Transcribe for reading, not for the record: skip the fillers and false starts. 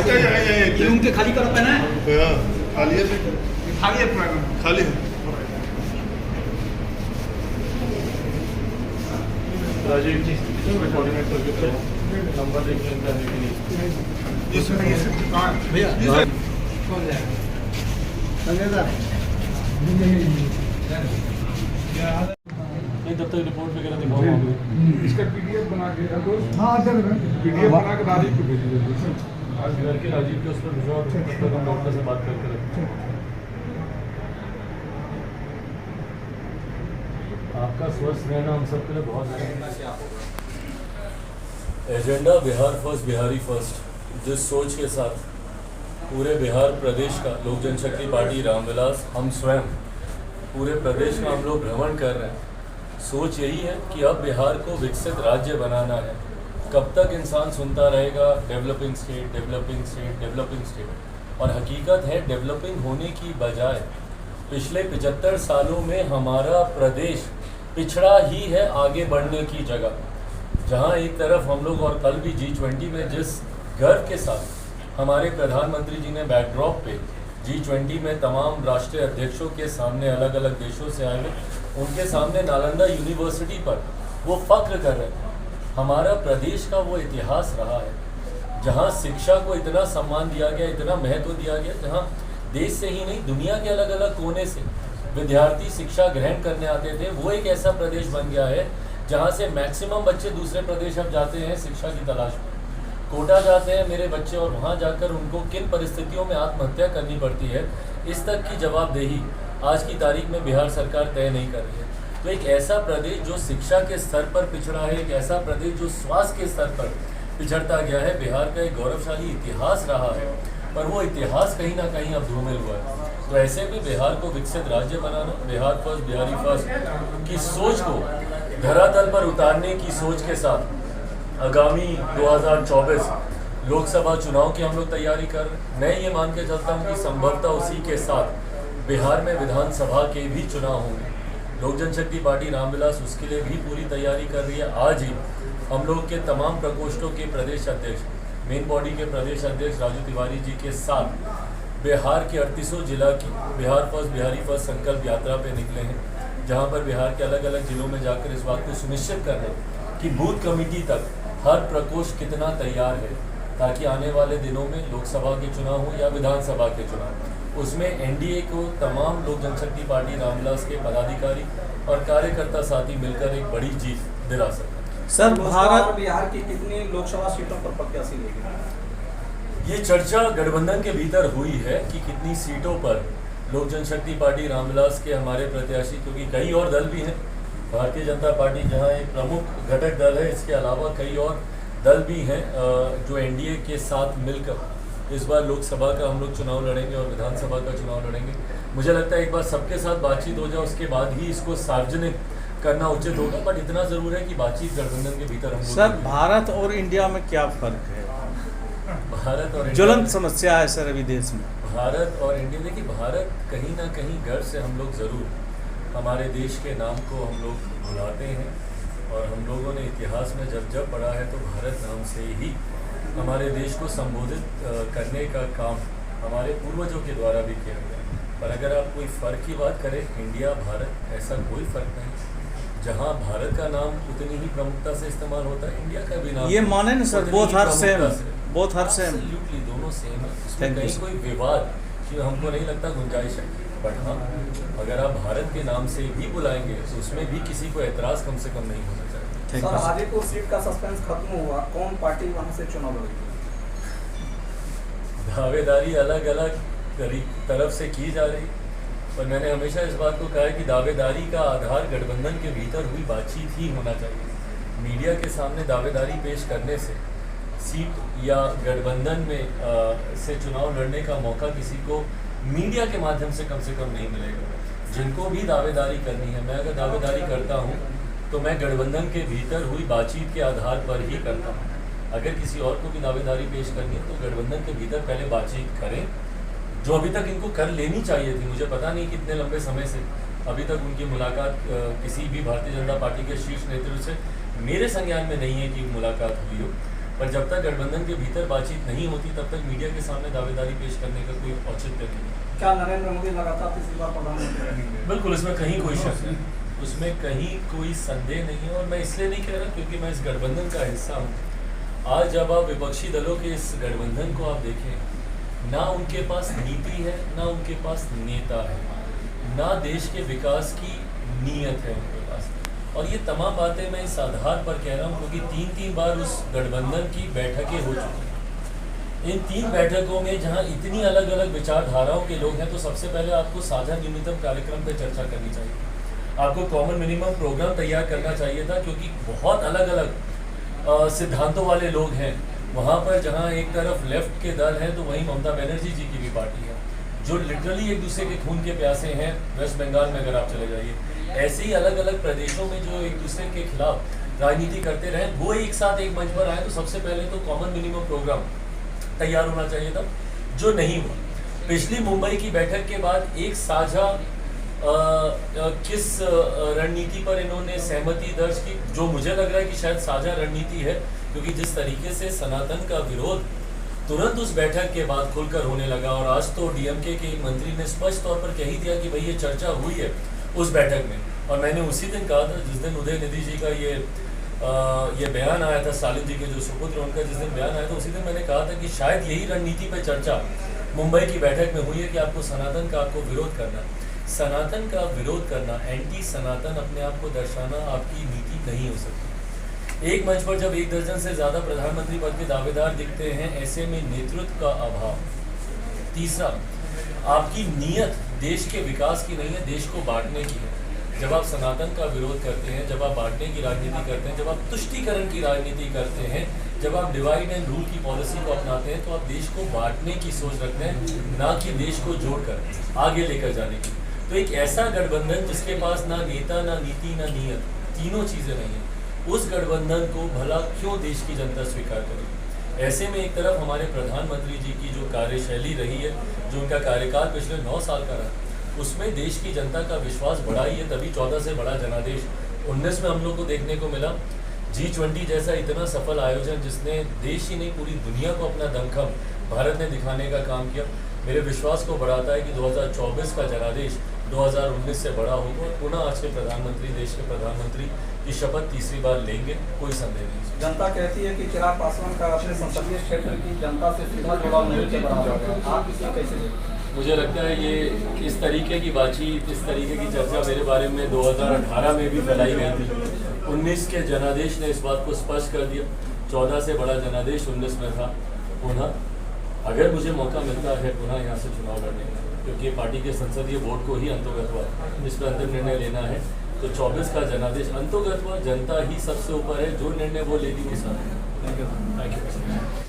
उनके खाली करो पहना है खाली है खाली है। राजीव जी कोऑर्डिनेट करके करो नंबर देख लेते हैं कि नहीं भैया नहीं तब तक रिपोर्ट वगैरह दिखाओ इसका पीडीएफ बना के हाँ पीडीएफ बना के राजीव को भेज दीजिए। आज घर के राजीव के उस पर भिजवा तब तक हम डॉक्टर से बात करके रखते हैं। आपका स्वस्थ रहना हम सबके लिए बहुत जरूरी है। Agenda Bihar first Bihari first जिस सोच के साथ पूरे बिहार प्रदेश का लोक जनशक्ति पार्टी रामविलास हम स्वयं पूरे प्रदेश का हम लोग भ्रमण कर रहे हैं। सोच यही है कि अब बिहार को विकसित राज्य बनाना है। कब तक इंसान सुनता रहेगा developing state developing state developing state, और हकीकत है डेवलपिंग होने की बजाय पिछले 75 सालों में हमारा प्रदेश पिछड़ा ही है आगे बढ़ने की जगह। जहां एक तरफ हम लोग और कल भी G20 में जिस गर्व के साथ हमारे प्रधानमंत्री जी ने बैकड्रॉप पे G20 में तमाम राष्ट्रीय अध्यक्षों के सामने अलग अलग देशों से आए हुए उनके सामने नालंदा यूनिवर्सिटी पर वो फख्र कर रहे हैं। हमारा प्रदेश का वो इतिहास रहा है जहां शिक्षा को इतना सम्मान दिया गया, इतना महत्व दिया गया, जहां देश से ही नहीं दुनिया के अलग अलग कोने से विद्यार्थी शिक्षा ग्रहण करने आते थे। वो एक ऐसा प्रदेश बन गया है जहां से मैक्सिमम बच्चे दूसरे प्रदेश अब जाते हैं शिक्षा की तलाश में। कोटा जाते हैं मेरे बच्चे और वहां जाकर उनको किन परिस्थितियों में आत्महत्या करनी पड़ती है, इस तक की जवाबदेही आज की तारीख में बिहार सरकार तय नहीं कर रही है। तो एक ऐसा प्रदेश जो शिक्षा के स्तर पर पिछड़ा है, एक ऐसा प्रदेश जो स्वास्थ्य के स्तर पर पिछड़ता गया है। बिहार का एक गौरवशाली इतिहास रहा है, पर वो इतिहास कहीं ना कहीं अब धूमिल हुआ है। तो ऐसे में बिहार को विकसित राज्य बनाना, बिहार फर्स्ट बिहारी फर्स्ट की सोच को धरातल पर उतारने की सोच के साथ आगामी 2024 लोकसभा चुनाव की हम लोग तैयारी कर रहे हैं। मैं ये मान के चलता हूँ कि संभवतः उसी के साथ बिहार में विधानसभा के भी चुनाव होंगे। लोक जनशक्ति पार्टी रामविलास उसके लिए भी पूरी तैयारी कर रही है। आज ही हम लोग के तमाम प्रकोष्ठों के प्रदेश अध्यक्ष, मेन बॉडी के प्रदेश अध्यक्ष राजू तिवारी जी के साथ बिहार के 38 जिला की बिहार फर्स्ट बिहारी फर्स्ट संकल्प यात्रा पे निकले हैं, जहां पर बिहार के अलग अलग जिलों में जाकर इस बात को सुनिश्चित कर रहे हैं कि बूथ कमेटी तक हर प्रकोष्ठ कितना तैयार है, ताकि आने वाले दिनों में लोकसभा के चुनाव हो या विधानसभा के चुनाव, उसमें एनडीए को तमाम लोक जनशक्ति पार्टी रामविलास के पदाधिकारी और कार्यकर्ता साथी मिलकर एक बड़ी जीत दिला सकते हैं। सर भारत बिहार की कितनी लोकसभा सीटों पर प्रत्याशी लेगी? ये चर्चा गठबंधन के भीतर हुई है कि कितनी सीटों पर लोक जनशक्ति पार्टी रामविलास के हमारे प्रत्याशी, क्योंकि कई और दल भी हैं। भारतीय जनता पार्टी जहां एक प्रमुख घटक दल है, इसके अलावा कई और दल भी हैं जो एनडीए के साथ मिलकर इस बार लोकसभा का हम लोग चुनाव लड़ेंगे और विधानसभा का चुनाव लड़ेंगे। मुझे लगता है एक बार सबके साथ बातचीत हो जाए, उसके बाद ही इसको सार्वजनिक करना उचित होगा। बट इतना ज़रूर है कि बातचीत गठबंधन के भीतर हम सर भारत और इंडिया में क्या फ़र्क है? भारत और ज्वलंत समस्या है सर अभी देश में। भारत और इंडिया, देखिए भारत कहीं ना कहीं गर्व से हम लोग ज़रूर हमारे देश के नाम को हम लोग भुलाते हैं, और हम लोगों ने इतिहास में जब पढ़ा है तो भारत नाम से ही हमारे देश को संबोधित करने का काम हमारे पूर्वजों के द्वारा भी किया गया। पर अगर आप कोई फ़र्क की बात करें, इंडिया भारत ऐसा कोई फ़र्क नहीं। जहां भारत का नाम उतनी ही प्रमुखता से इस्तेमाल होता है, इंडिया का भी नाम ये माने ना sir, both her same, both her same, absolutely दोनों सेम है। इसमें कहीं कोई विवाद की हमको नहीं लगता गुंजाइश है। बट हाँ, अगर आप भारत के नाम से भी बुलाएंगे तो उसमें भी किसी को एतराज़ कम से कम नहीं होना चाहिए। सर हाजीपुर सीट का सस्पेंस खत्म हुआ, कौन पार्टी वहां से चुनाव लड़ेगी? दावेदारी अलग अलग तरफ से की जा रही, पर मैंने हमेशा इस बात को कहा है कि दावेदारी का आधार गठबंधन के भीतर हुई बातचीत ही होना चाहिए। मीडिया के सामने दावेदारी पेश करने से सीट या गठबंधन में से चुनाव लड़ने का मौका किसी को मीडिया के माध्यम से कम नहीं मिलेगा। जिनको भी दावेदारी करनी है, मैं अगर दावेदारी करता हूँ तो मैं गठबंधन के भीतर हुई बातचीत के आधार पर ही करता हूँ। अगर किसी और को भी दावेदारी पेश करनी है तो गठबंधन के भीतर पहले बातचीत करें, जो अभी तक इनको कर लेनी चाहिए थी। मुझे पता नहीं कितने लंबे समय से अभी तक उनकी मुलाकात किसी भी भारतीय जनता पार्टी के शीर्ष नेतृत्व से मेरे संज्ञान में नहीं है कि मुलाकात हुई हो। पर जब तक गठबंधन के भीतर बातचीत नहीं होती तब तक मीडिया के सामने दावेदारी पेश करने का कोई औचित्य नहीं है। क्या नरेंद्र मोदी लगातार तीसरी बार प्रधानमंत्री रहेंगे? बिल्कुल, इसमें कहीं कोई शक नहीं, उसमें कहीं कोई संदेह नहीं है। और मैं इसलिए नहीं कह रहा क्योंकि मैं इस गठबंधन का हिस्सा हूँ। आज जब आप विपक्षी दलों के इस गठबंधन को आप देखें, ना उनके पास नीति है, ना उनके पास नेता है, ना देश के विकास की नीयत है उनके पास। और ये तमाम बातें मैं इस आधार पर कह रहा हूँ क्योंकि 3 बार उस गठबंधन की बैठकें हो चुकी हैं। इन 3 बैठकों में जहाँ इतनी अलग अलग विचारधाराओं के लोग हैं, तो सबसे पहले आपको साझा न्यूनतम कार्यक्रम पर चर्चा करनी चाहिए, आपको कॉमन मिनिमम प्रोग्राम तैयार करना चाहिए था, क्योंकि बहुत अलग अलग सिद्धांतों वाले लोग हैं वहाँ पर। जहाँ एक तरफ लेफ्ट के दल हैं तो वहीं ममता बनर्जी जी की भी पार्टी है, जो लिटरली एक दूसरे के खून के प्यासे हैं। वेस्ट बंगाल में अगर आप चले जाइए, ऐसे ही अलग अलग प्रदेशों में जो एक दूसरे के खिलाफ राजनीति करते रहे, वो एक साथ एक मंच पर आए। तो सबसे पहले तो कॉमन मिनिमम प्रोग्राम तैयार होना चाहिए था, जो नहीं हुआ। पिछली मुंबई की बैठक के बाद एक साझा किस रणनीति पर इन्होंने सहमति दर्ज की, जो मुझे लग रहा है कि शायद साझा रणनीति है, क्योंकि जिस तरीके से सनातन का विरोध तुरंत उस बैठक के बाद खुलकर होने लगा। और आज तो डीएमके के एक मंत्री ने स्पष्ट तौर पर कह ही दिया कि भाई ये चर्चा हुई है उस बैठक में। और मैंने उसी दिन कहा था, जिस दिन उदयनिधि जी का ये बयान आया था, स्टालिन जी के जो सुपुत्र उनका जिस दिन बयान आया था, उसी दिन मैंने कहा था कि शायद यही रणनीति पर चर्चा मुंबई की बैठक में हुई है कि आपको सनातन का आपको विरोध करना, सनातन का विरोध करना, एंटी सनातन अपने आप को दर्शाना आपकी नीति नहीं हो सकती। एक मंच पर जब 1 दर्जन से ज़्यादा प्रधानमंत्री पद के दावेदार दिखते हैं, ऐसे में नेतृत्व का अभाव। तीसरा, आपकी नीयत देश के विकास की नहीं है, देश को बांटने की है। जब आप सनातन का विरोध करते हैं, जब आप बांटने की राजनीति करते हैं, जब आप तुष्टीकरण की राजनीति करते हैं, जब आप डिवाइड एंड रूल की पॉलिसी को अपनाते हैं, तो आप देश को बांटने की सोच रखते हैं, ना कि देश को जोड़कर आगे लेकर जाने की। तो एक ऐसा गठबंधन जिसके पास ना नेता, ना नीति, ना नीयत, तीनों चीज़ें नहीं हैं, उस गठबंधन को भला क्यों देश की जनता स्वीकार करेगी। ऐसे में एक तरफ हमारे प्रधानमंत्री जी की जो कार्यशैली रही है, जो उनका कार्यकाल पिछले 9 साल का रहा, उसमें देश की जनता का विश्वास बढ़ा ही है। तभी 14 से बड़ा जनादेश 19 में हम लोग को देखने को मिला। G20 जैसा इतना सफल आयोजन, जिसने देश ही नहीं पूरी दुनिया को अपना दमखम भारत ने दिखाने का काम किया, मेरे विश्वास को बढ़ाता है कि 2024 का जनादेश 2019 से बड़ा होगा। और पुनः आज के प्रधानमंत्री, देश के प्रधानमंत्री की शपथ तीसरी बार लेंगे, कोई संदेह नहीं। जनता कहती है कि चिराग पासवान का अपने संसदीय क्षेत्र की जनता से सीधा जुड़ाव नहीं के बराबर है, आप इसे कैसे? मुझे लगता है ये इस तरीके की बातचीत, इस तरीके की चर्चा मेरे बारे में 2018 में भी फैलाई गई थी। 19 के जनादेश ने इस बात को स्पष्ट कर दिया, 14 से बड़ा जनादेश 19 में था। पुनः अगर मुझे मौका मिलता है पुनः यहाँ से चुनाव लड़ने का, क्योंकि पार्टी के संसदीय बोर्ड को ही अंतोगत्वा इस पर अंतिम निर्णय लेना है, तो 24 का जनादेश अंतोगत्वा जनता ही सबसे ऊपर है, जो निर्णय वो लेगी वो साथ। Thank you.